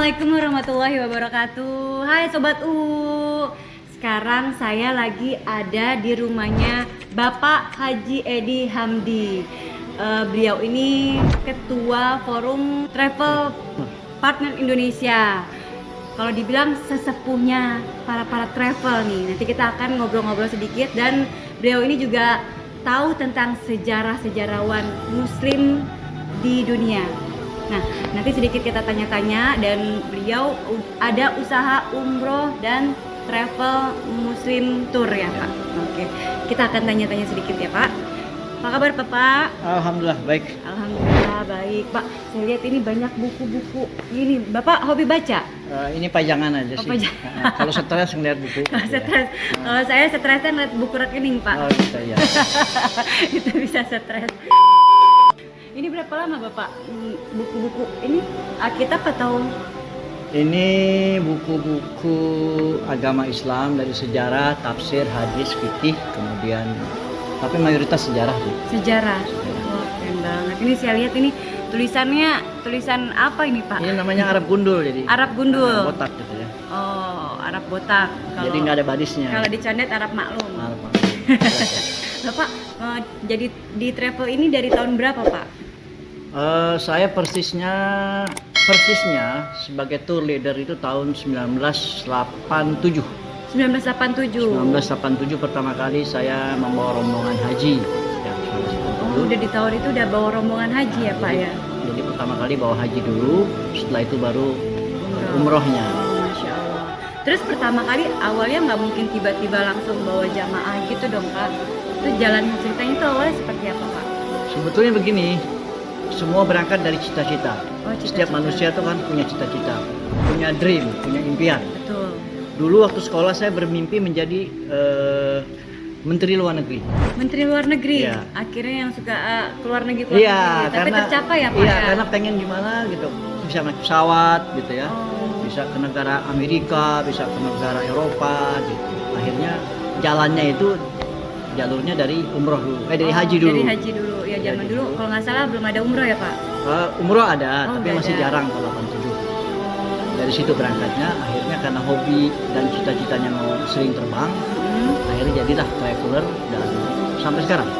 Assalamualaikum warahmatullahi wabarakatuh. Hai Sobat U. Sekarang saya lagi ada di rumahnya Bapak Haji Edi Hamdi. Beliau ini Ketua Forum Travel Partner Indonesia. Kalau dibilang sesepuhnya para travel nih. Nanti kita akan ngobrol-ngobrol sedikit, dan beliau ini juga tahu tentang sejarah-sejarawan Muslim di dunia. Nah, nanti sedikit kita tanya-tanya, dan beliau ada usaha umroh dan travel Muslim tour ya Pak. Oke, kita akan tanya-tanya sedikit ya Pak. Apa kabar Bapak? Alhamdulillah baik. Alhamdulillah baik Pak. Saya lihat ini banyak buku-buku. Ini Bapak hobi baca? Ini pajangan aja sih. Kalau stres ngeliat buku. Kalau stres, kalau saya stresnya ngeliat buku rekening Pak. Oh gitu ya. Itu bisa stres. Ini berapa lama Bapak buku-buku ini Alkitab atau? Ini buku-buku agama Islam dari sejarah, tafsir, hadis, fikih, kemudian tapi mayoritas sejarah sih. Sejarah. Oh, keren banget. Ini saya lihat ini tulisannya tulisan apa ini Pak? Ini namanya Arab gundul jadi. Arab gundul. Botak gitu ya. Oh, Arab botak. Jadi nggak ada barisnya. Kalau dicondet Arab maklum. Arab maklum. Bapak jadi di travel ini dari tahun berapa Pak? Saya persisnya sebagai tour leader itu tahun 1987. 1987 pertama kali saya membawa rombongan haji. Ya, oh, udah di tahun itu udah bawa rombongan haji ya Pak ya? Jadi pertama kali bawa haji dulu, setelah itu baru umrohnya. Masya Allah. Terus pertama kali awalnya nggak mungkin tiba-tiba langsung bawa jamaah gitu dong Kak? Itu jalan ceritanya itu awalnya seperti apa Pak? Sebetulnya begini, semua berangkat dari cita-cita. Oh, cita-cita. Setiap manusia itu kan punya cita-cita, punya dream, punya impian. Betul. Dulu waktu sekolah saya bermimpi menjadi Menteri Luar Negeri. Menteri Luar Negeri. Ya. Akhirnya yang suka keluar negeri. Iya, tapi karena tercapai ya Pak? Iya, ya? karena pengen gimana gitu, bisa naik pesawat gitu ya, bisa ke negara Amerika, bisa ke negara Eropa gitu. Akhirnya jalannya itu jalurnya dari umroh dulu, dari haji dulu. Dari haji dulu, ya zaman Haji dulu dulu. kalau nggak salah belum ada umroh ya Pak? Umroh ada, Oh, tapi udah masih ada. jarang kalau 87. Dari situ berangkatnya, akhirnya karena hobi dan cita-citanya mau sering terbang, akhirnya jadilah traveler dan sampai sekarang.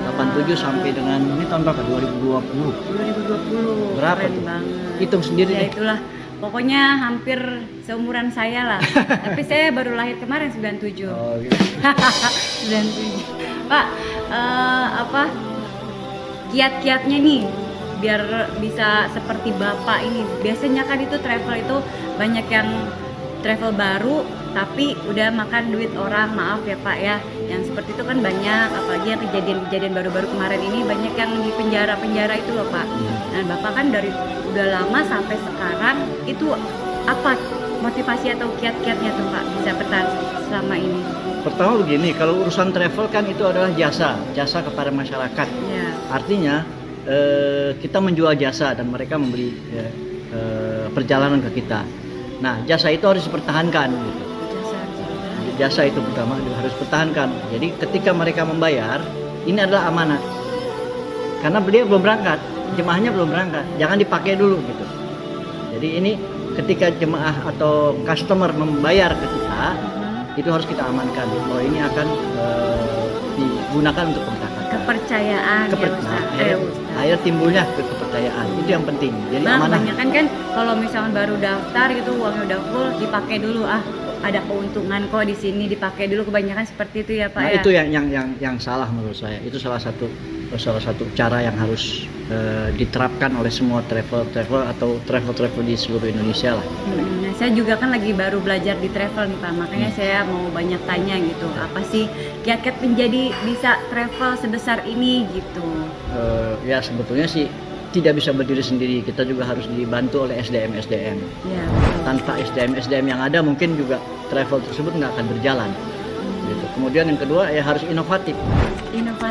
87 sampai dengan ini tahun berapa? 2020. 2020. Berapa Keren tuh? banget. Hitung sendiri Ya deh. itulah. Pokoknya hampir seumuran saya lah. Tapi saya baru lahir kemarin 97. Oh, gitu. 97. Pak, apa kiat-kiatnya nih biar bisa seperti Bapak ini? Biasanya kan itu travel itu banyak yang travel baru tapi udah makan duit orang, maaf ya Pak ya. Yang seperti itu kan banyak, apalagi yang kejadian-kejadian baru-baru kemarin ini banyak yang di penjara-penjara itu loh Pak. Nah Bapak kan dari udah lama sampai sekarang itu apa motivasi atau kiat-kiatnya tuh Pak bisa bertahan selama ini? Pertama begini, kalau urusan travel kan itu adalah jasa kepada masyarakat. Ya. Artinya kita menjual jasa dan mereka membeli perjalanan ke kita. Nah, jasa itu harus dipertahankan. Gitu. Jasa itu pertama harus dipertahankan. Jadi ketika mereka membayar, ini adalah amanat. Karena beliau belum berangkat, jemaahnya belum berangkat, jangan dipakai dulu gitu. Jadi ini ketika jemaah atau customer membayar ke kita, itu harus kita amankan. Oh ini akan digunakan untuk Kepercayaan ya Ustaz. Akhirnya timbulnya kepercayaan, itu yang penting. Jadi amanah. Kebanyakan kan kalau misalnya baru daftar gitu uangnya udah full dipakai dulu, ada keuntungan kok di sini, dipakai dulu, kebanyakan seperti itu ya Pak. Nah ya? itu yang salah menurut saya. Itu salah satu cara yang harus diterapkan oleh semua travel atau travel di seluruh Indonesia lah. Nah, saya juga kan lagi baru belajar di travel nih Pak, makanya saya mau banyak tanya gitu, apa sih kiat-kiat menjadi bisa travel sebesar ini gitu? Ya sebetulnya sih tidak bisa berdiri sendiri, kita juga harus dibantu oleh SDM. Ya, Tanpa SDM yang ada mungkin juga travel tersebut nggak akan berjalan. Gitu. Kemudian yang kedua ya harus inovatif.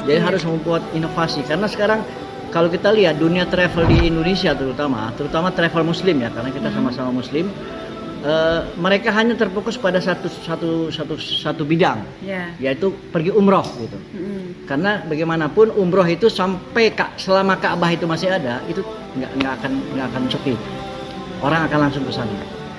Jadi harus membuat inovasi, karena sekarang kalau kita lihat dunia travel di Indonesia terutama travel Muslim ya, karena kita sama-sama Muslim, mereka hanya terfokus pada satu bidang, yaitu pergi umroh gitu. Karena bagaimanapun umroh itu sampai selama Ka'bah itu masih ada, itu nggak akan sepi. orang akan langsung ke sana.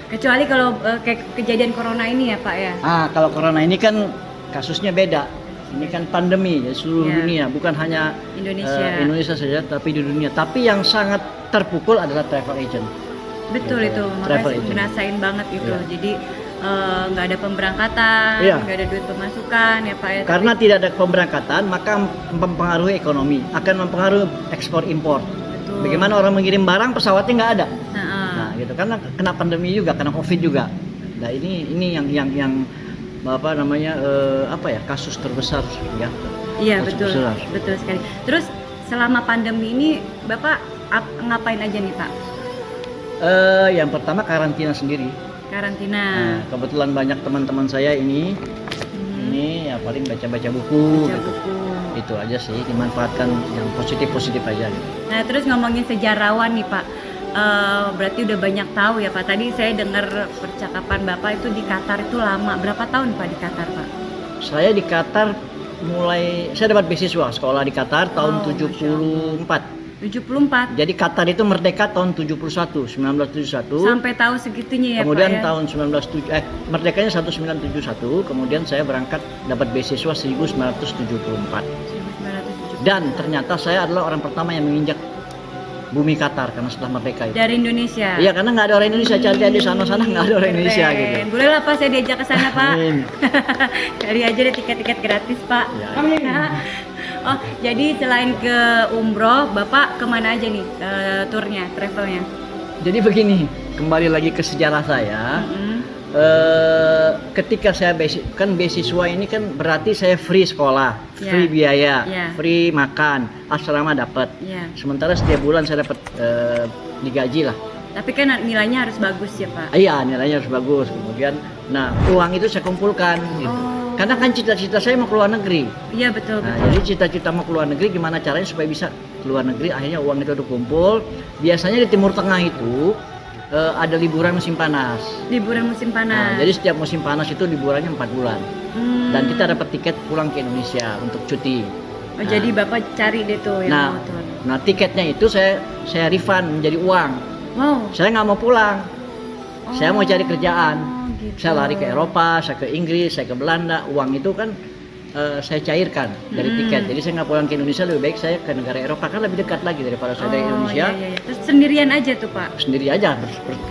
Kecuali kalau kayak kejadian corona ini ya Pak ya. Kalau corona ini kan kasusnya beda. Ini kan pandemi ya seluruh Ya. dunia, bukan hanya Indonesia. Indonesia saja, tapi di dunia. Tapi yang sangat terpukul adalah travel agent. Betul Gitu itu, ya, makanya travel saya agent. ngerasain banget itu. Iya. Jadi nggak ada pemberangkatan, Iya. nggak ada duit pemasukan ya Pak ya. Karena tidak ada pemberangkatan, maka mempengaruhi ekonomi, akan mempengaruhi ekspor impor. Betul. Bagaimana orang mengirim barang, pesawatnya nggak ada. Nah, Nah, gitu karena kena pandemi juga, kena covid juga. Nah ini yang apa namanya kasus terbesar ya. iya Kasus betul, besar. betul sekali. Terus selama pandemi ini Bapak ngapain aja nih Pak? Yang pertama karantina sendiri. Karantina. Nah, kebetulan banyak teman-teman saya ini ya paling baca-baca buku. Baca Gitu. buku. Itu aja sih, dimanfaatkan yang positif-positif aja. Nah terus ngomongin sejarawan nih Pak, berarti udah banyak tahu ya Pak. Tadi saya dengar percakapan Bapak itu di Qatar itu lama. Berapa tahun Pak di Qatar Pak? Saya di Qatar saya dapat beasiswa sekolah di Qatar tahun Oh, 74. 74. Jadi Qatar itu merdeka tahun 1971. Sampai tahu segitunya ya Kemudian Pak ya? tahun merdekanya 1971, kemudian saya berangkat dapat beasiswa 1974. 1970. Dan ternyata saya adalah orang pertama yang menginjak bumi Qatar karena setelah merdeka itu. Dari Indonesia. Iya, karena nggak ada orang Indonesia, cari-cari di sana-sana nggak ada orang Indonesia Keren. gitu. Boleh lah Pak saya diajak ke sana Pak. Amin. Kali aja deh tiket-tiket gratis Pak. Ya. Oh jadi selain ke umroh Bapak kemana aja nih turnya, travelnya? Jadi begini, kembali lagi ke sejarah saya. Mm-mm. Ketika saya beasiswa ini kan berarti saya free sekolah, Ya. free biaya, Ya. free makan, asrama dapat. Iya. Sementara setiap bulan saya dapat digaji lah. Tapi kan nilainya harus bagus ya Pak. Iya, nilainya harus bagus. Kemudian, uang itu saya kumpulkan. Gitu. Oh. Karena kan cita-cita saya mau keluar negeri. Iya betul Nah, betul. jadi cita-cita mau keluar negeri gimana caranya supaya bisa keluar negeri? Akhirnya uang itu udah kumpul. Biasanya di Timur Tengah itu ada liburan musim panas. Liburan musim Nah, panas. jadi setiap musim panas itu liburannya 4 bulan. Dan Hmm. kita dapat tiket pulang ke Indonesia untuk cuti. Oh, jadi Bapak cari deh tuh yang Nah, mau tuh. nah tiketnya itu saya refund menjadi uang. Wow. Saya nggak mau pulang. Saya mau cari kerjaan. gitu. Saya lari ke Eropa, saya ke Inggris, saya ke Belanda. Uang itu kan saya cairkan dari tiket. Jadi saya nggak pulang ke Indonesia, lebih baik saya ke negara Eropa, kan lebih dekat lagi daripada saya dari Indonesia. Iya, iya. Terus sendirian aja tuh Pak. Sendiri aja.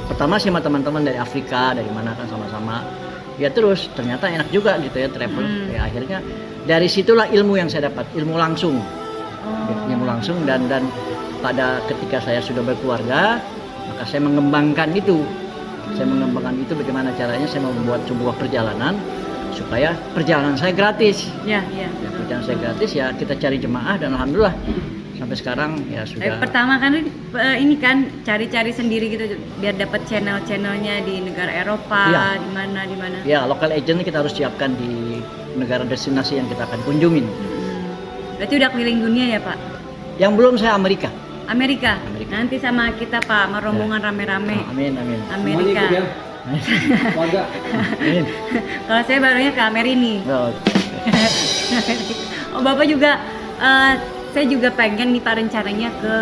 Pertama sih sama teman-teman dari Afrika, dari mana kan sama-sama. Ya terus ternyata enak juga gitu ya travel. Ya akhirnya dari situlah ilmu yang saya dapat, ilmu langsung. Ilmu langsung dan pada ketika saya sudah berkeluarga, maka saya mengembangkan itu. Saya mengembangkan itu bagaimana caranya saya membuat sebuah perjalanan supaya perjalanan saya gratis. Iya, iya. Ya, perjalanan saya gratis ya kita cari jemaah dan alhamdulillah sampai sekarang ya sudah. Pertama kan ini kan cari-cari sendiri gitu biar dapat channel-channelnya di negara Eropa, Iya. di mana. Ya, local agent kita harus siapkan di negara destinasi yang kita akan kunjungin. Berarti udah keliling dunia ya Pak? Yang belum saya Amerika. Amerika. Amerika. Nanti sama kita Pak, sama rombongan rame-rame. Amin, amin. Amerika. Amin. Kalau saya barunya ke Amerini. Oh, Oh Bapak juga, saya juga pengen nih Pak rencananya ke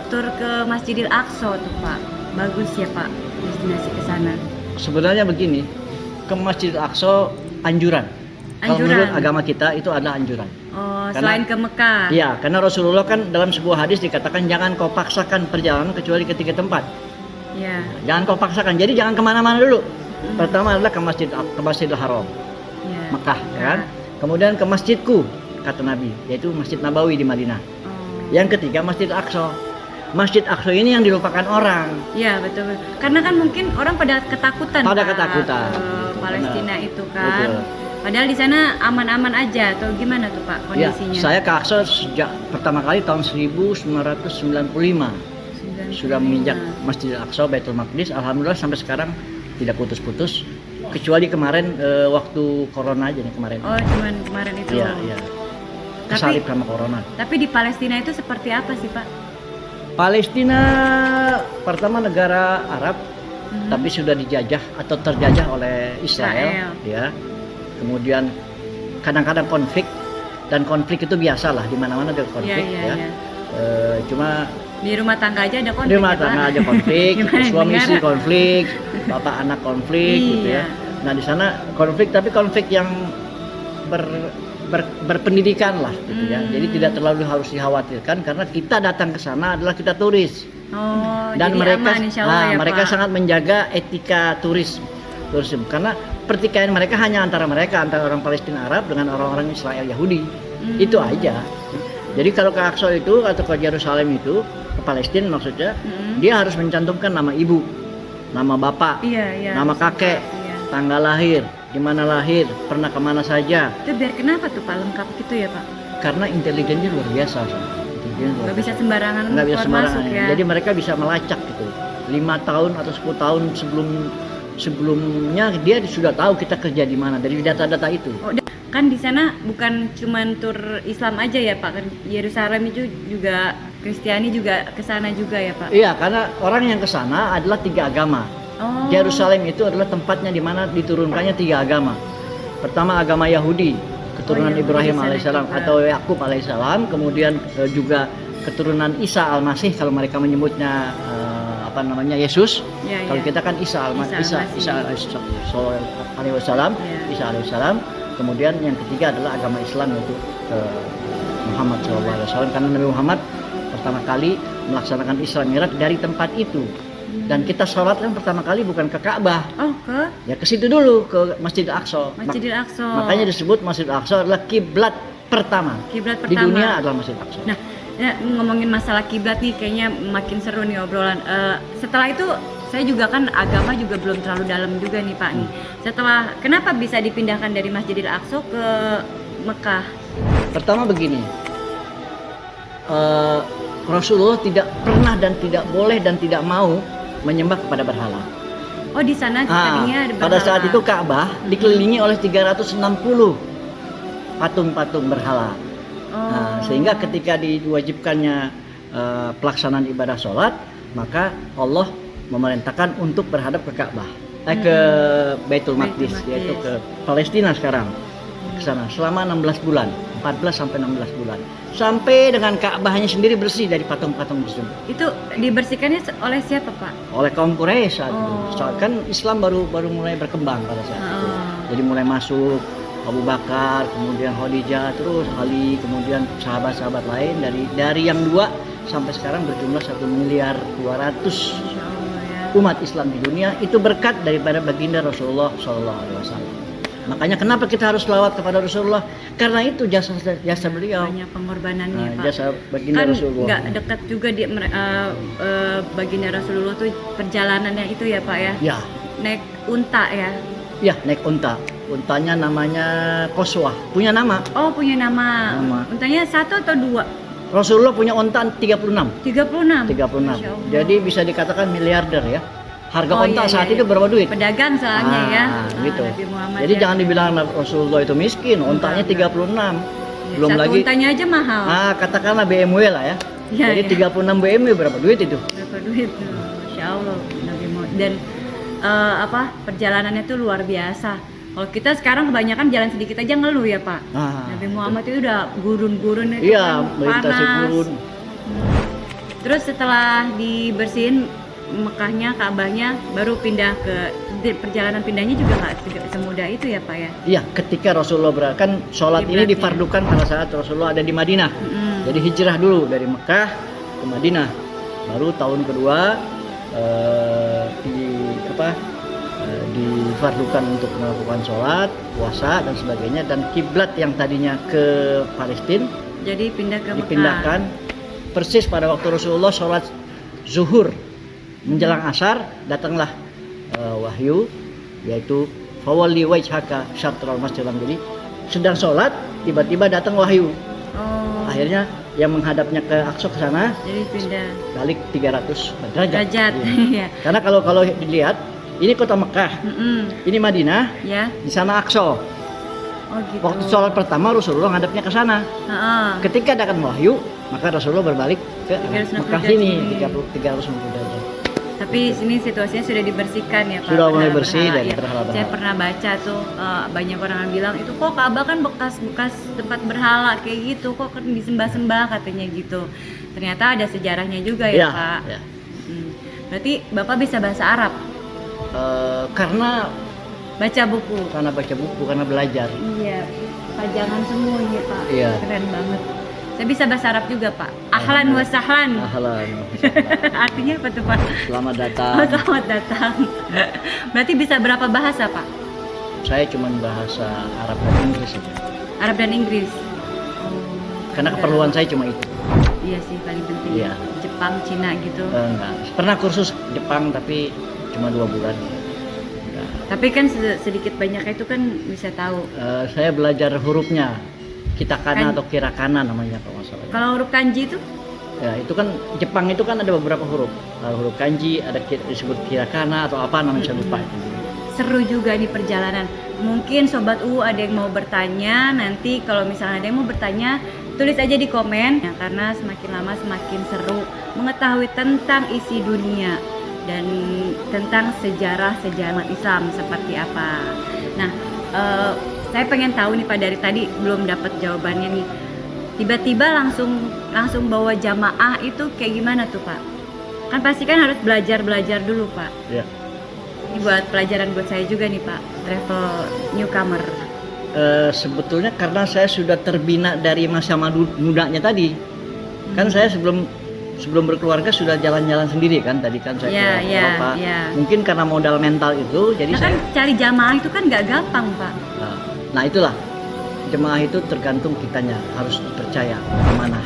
tur ke Masjidil Aqsa tuh Pak. Bagus ya Pak destinasi ke sana. sebenarnya begini, ke Masjidil Aqsa anjuran. Kalau Anjuran. menurut agama kita itu adalah anjuran. Oh, Karena- selain ke Mekah. Iya, karena Rasulullah kan dalam sebuah hadis dikatakan jangan kau paksakan perjalanan kecuali ke 3 tempat. Iya. Jangan kau paksakan. Jadi jangan kemana-mana dulu. Pertama adalah ke Masjidil Haram, Iya. Mekah, ya kan? Kemudian ke masjidku, kata Nabi, yaitu Masjid Nabawi di Madinah. Oh. Yang ketiga Masjid Aqsa. Masjid Aqsa ini yang dilupakan orang. Iya betul. Karena kan mungkin orang pada ketakutan. Pada Pak, ketakutan. ke Betul, Palestina benar. itu kan. Betul. Padahal di sana aman-aman aja atau gimana tuh Pak Ya, kondisinya? saya ke Aqsa sejak pertama kali tahun 1995. Sudah menginjak Masjid Aqsa, Baitul Maqdis. Alhamdulillah sampai sekarang tidak putus-putus. Kecuali kemarin waktu corona aja nih kemarin. Oh cuman kemarin itu. Iya, iya. Kesalip sama corona. Tapi di Palestina itu seperti apa sih Pak? Palestina pertama negara Arab, tapi sudah dijajah atau terjajah oleh Israel. Ya. Kemudian kadang-kadang konflik dan konflik itu biasalah di mana-mana ada konflik Iya, ya. iya. Cuma Di rumah tangga aja ada konflik. Di rumah ya, Pak? tangga aja konflik, Gimana suami dengar? istri konflik, bapak anak konflik gitu Iya. ya. Nah di sana konflik, tapi konflik yang berpendidikan lah gitu ya. Jadi tidak terlalu harus dikhawatirkan karena kita datang ke sana adalah kita turis. Oh, Dan jadi mereka aman, insya Allah, ya, mereka Pak. sangat menjaga etika turisme karena pertikaian mereka hanya antara orang Palestina Arab dengan orang-orang Israel Yahudi. Itu aja. Jadi kalau ke Aqsa itu atau ke Yerusalem itu, ke Palestina maksudnya, dia harus mencantumkan nama ibu, nama bapak, Iya. nama kakek, Iya. tanggal lahir, di mana lahir, pernah kemana saja. Itu biar kenapa tuh Pak lengkap gitu ya Pak? Karena intelijennya luar biasa. Nggak bisa sembarangan Nggak bisa keluar sembarangan. masuk ya. Jadi mereka bisa melacak gitu. 5 tahun atau 10 tahun sebelumnya dia sudah tahu kita kerja di mana dari data-data itu. Oh, kan di sana bukan cuman tur Islam aja ya Pak, Yerusalem itu juga Kristiani juga ke sana juga ya Pak. Iya, karena orang yang ke sana adalah 3 agama. Oh. Yerusalem itu adalah tempatnya di mana diturunkannya 3 agama. Pertama agama Yahudi, keturunan Yahudi Ibrahim di sana alaihissalam juga. atau Yakub alaihissalam, kemudian juga keturunan Isa al-Masih kalau mereka menyebutnya Yesus. Ya, Kalau ya. kita kan Isa Al-Masih. alaihi wasallam, Ya. Isa alaihissalam. Kemudian yang ketiga adalah agama Islam yaitu Muhammad SAW, karena Nabi Muhammad pertama kali melaksanakan Isra Mi'raj dari tempat itu. Dan kita sholat kan pertama kali bukan ke Ka'bah, Oh, ke ya ke situ dulu, ke Masjidil Aqsa. Masjidil Aqsa. Makanya disebut Masjidil Aqsa adalah kiblat pertama. Kiblat Di pertama. dunia adalah Masjidil Aqsa. Nah, ya, ngomongin masalah kiblat nih kayaknya makin seru nih obrolan. Setelah itu saya juga kan agama juga belum terlalu dalam juga nih Pak nih. Setelah kenapa bisa dipindahkan dari Masjidil Aqsa ke Mekah? Pertama begini, Rasulullah tidak pernah dan tidak boleh dan tidak mau menyembah kepada berhala. Oh, di sana tadinya ada Pada saat berhala. itu Ka'bah dikelilingi oleh 360 patung-patung berhala. Oh. Nah, sehingga ketika diwajibkannya pelaksanaan ibadah sholat, maka Allah memerintahkan untuk berhadap ke Ka'bah, ke Baitul Maqdis, Maqdis. yaitu ke Palestina sekarang, ke sana selama 16 bulan, 14 sampai 16 bulan, sampai dengan Ka'bahnya sendiri bersih dari patung-patung tersebut. Itu dibersihkannya oleh siapa Pak? Oleh kaum Quraisy saat itu. Oh. Saat kan Islam baru mulai berkembang pada saat itu. Oh. Jadi mulai masuk Abu Bakar, kemudian Khadijah, terus Ali, kemudian sahabat-sahabat lain dari yang 2 sampai sekarang berjumlah 1.200.000.000 Insya Allah ya. umat Islam di dunia. Itu berkat daripada baginda Rasulullah SAW. Makanya kenapa kita harus selawat kepada Rasulullah? Karena itu jasa beliau. Banyak pengorbanannya Nah, Pak. jasa baginda Kan Rasulullah. nggak dekat juga di baginda Rasulullah tuh perjalanannya itu ya Pak ya. Ya, Naik unta ya. ya naik unta. Untanya namanya Qaswah. Punya nama. Oh, punya nama. Nama. Untanya 1 atau 2? Rasulullah punya unta 36. 36. 36. Masya Allah. Jadi bisa dikatakan miliarder ya. Harga Oh, unta iya, saat iya, itu iya. berapa duit? Pedagang soalnya ya. Gitu. Nabi Muhammad Jadi ya. jangan dibilang Rasulullah itu miskin, untanya Enggak. 36. Belum Satu lagi untanya aja mahal. katakanlah BMW lah ya. Iya, Jadi iya. 36 BMW berapa duit itu? Berapa duit tuh? Masya Allah. Nabi Muhammad. Dan perjalanannya tuh luar biasa. Kalau kita sekarang kebanyakan jalan sedikit aja ngeluh ya Pak. Ah, Nabi Muhammad itu udah gurun-gurun itu Iya, kan melintasi panas. gurun. Terus setelah dibersihin Mekahnya, Ka'bahnya, baru pindah ke perjalanan pindahnya juga nggak semudah itu ya Pak ya. Iya, ketika Rasulullah kan sholat ini Kiblatnya. difardukan pada saat Rasulullah ada di Madinah. Mm-mm. Jadi hijrah dulu dari Mekah ke Madinah. Baru tahun kedua difardukan untuk melakukan sholat, puasa dan sebagainya, dan kiblat yang tadinya ke Palestina Jadi pindah ke Mekah. dipindahkan persis pada waktu Rasulullah sholat zuhur menjelang asar, datanglah wahyu, yaitu fawalli wajhaka syatral masjidil haram. Jadi sedang sholat tiba-tiba datang wahyu, Oh. akhirnya yang menghadapnya ke Aqsa ke sana Jadi pindah balik 300 derajat. derajat. Iya. ya. Karena kalau dilihat ini kota Mekah, Mm-mm. ini Madinah, Ya. di sana Aqsa. Oh gitu. Waktu sholat pertama Rasulullah ngadapnya ke sana. Heeh. Ketika datang wahyu, maka Rasulullah berbalik ke 360 Mekah derajat sini, sini. 360 derajat. Tapi sini situasinya sudah dibersihkan ya Pak. Sudah mulai berhala-berhala. bersih dari Ya, berhala-berhala. Saya pernah baca tuh banyak orang yang bilang itu kok Ka'bah kan bekas tempat berhala kayak gitu, kok kan disembah-sembah katanya gitu. ternyata ada sejarahnya juga ya, Ya, Pak. ya. Berarti Bapak bisa bahasa Arab, Karena baca buku. baca buku, karena belajar. Iya, pajangan semua ini Pak. Iya. Keren banget. Saya bisa bahasa Arab juga Pak. Ahlan wa sahlan. Ahlan. Artinya apa tuh Pak? Selamat datang. Oh, selamat datang. Berarti bisa berapa bahasa Pak? Saya cuma bahasa Arab dan Inggris saja. Arab dan Inggris. Karena keperluan saya cuma itu. Iya sih paling penting. Iya. Jepang, Cina gitu. Enggak. Pernah kursus Jepang tapi cuma 2 bulan. Enggak. Tapi kan sedikit banyak itu kan bisa tahu. Saya belajar hurufnya. Kitakana Kan- atau kirakana namanya kalau nggak salah. Kalau huruf kanji itu Ya, itu kan Jepang itu kan ada beberapa huruf. Huruf kanji, ada disebut kirakana atau apa namanya saya lupa. seru juga nih perjalanan. Mungkin Sobat U ada yang mau bertanya, nanti kalau misalnya ada yang mau bertanya, tulis aja di komen ya, karena semakin lama semakin seru mengetahui tentang isi dunia dan tentang sejarah-sejarah umat Islam seperti apa. Nah, saya pengen tahu nih Pak, dari tadi belum dapat jawabannya nih. Tiba-tiba langsung bawa jamaah itu kayak gimana tuh Pak? Kan pasti kan harus belajar dulu Pak. Ya. Ini buat pelajaran buat saya juga nih Pak, travel newcomer. Sebetulnya karena saya sudah terbina dari masa mudanya tadi. Kan saya sebelum berkeluarga sudah jalan-jalan sendiri kan, tadi kan saya ke Eropa. Mungkin karena modal mental itu, jadi Nah kan cari jamaah itu kan nggak gampang Pak. Nah itulah, jemaah itu tergantung kitanya, harus dipercaya, amanah.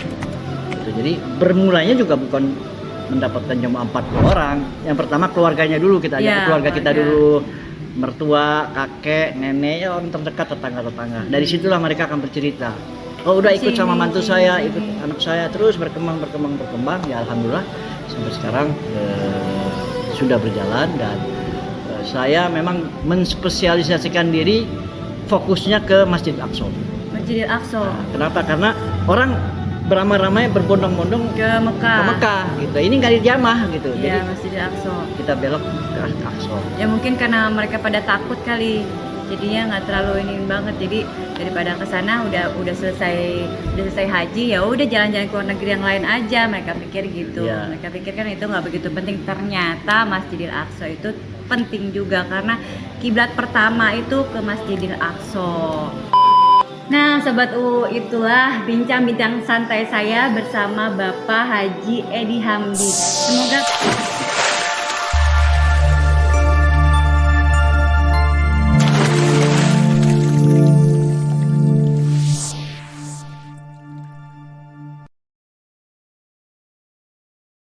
Gitu. Jadi bermulanya juga bukan mendapatkan jemaah 40 orang. Yang pertama keluarganya dulu kita ajak, keluarga kita dulu, mertua, kakek, nenek, orang terdekat, tetangga-tetangga. Dari situlah mereka akan bercerita. Oh udah ikut sama mantu saya, ikut anak saya, terus berkembang. Ya alhamdulillah sampai sekarang sudah berjalan dan saya memang menspesialisasikan diri fokusnya ke Masjid Aqsa. Masjidil Aqsa. Nah, kenapa? Karena orang beramai-ramai berbondong-bondong Ke Mekah. gitu. Ini nggak dijamah gitu. Iya, Jadi Masjidil Aqsa. kita belok ke Aqsa. Ya mungkin karena mereka pada takut kali. Jadinya nggak terlalu ini banget. Jadi daripada ke sana udah selesai haji, ya udah jalan-jalan ke luar negeri yang lain aja. Mereka pikir gitu. Iya. Mereka pikir kan itu nggak begitu penting. Ternyata Masjidil Aqsa itu penting juga karena kiblat pertama itu ke Masjidil Aqsa. Nah, Sobat U, itulah bincang-bincang santai saya bersama Bapak Haji Edi Hamdi. Semoga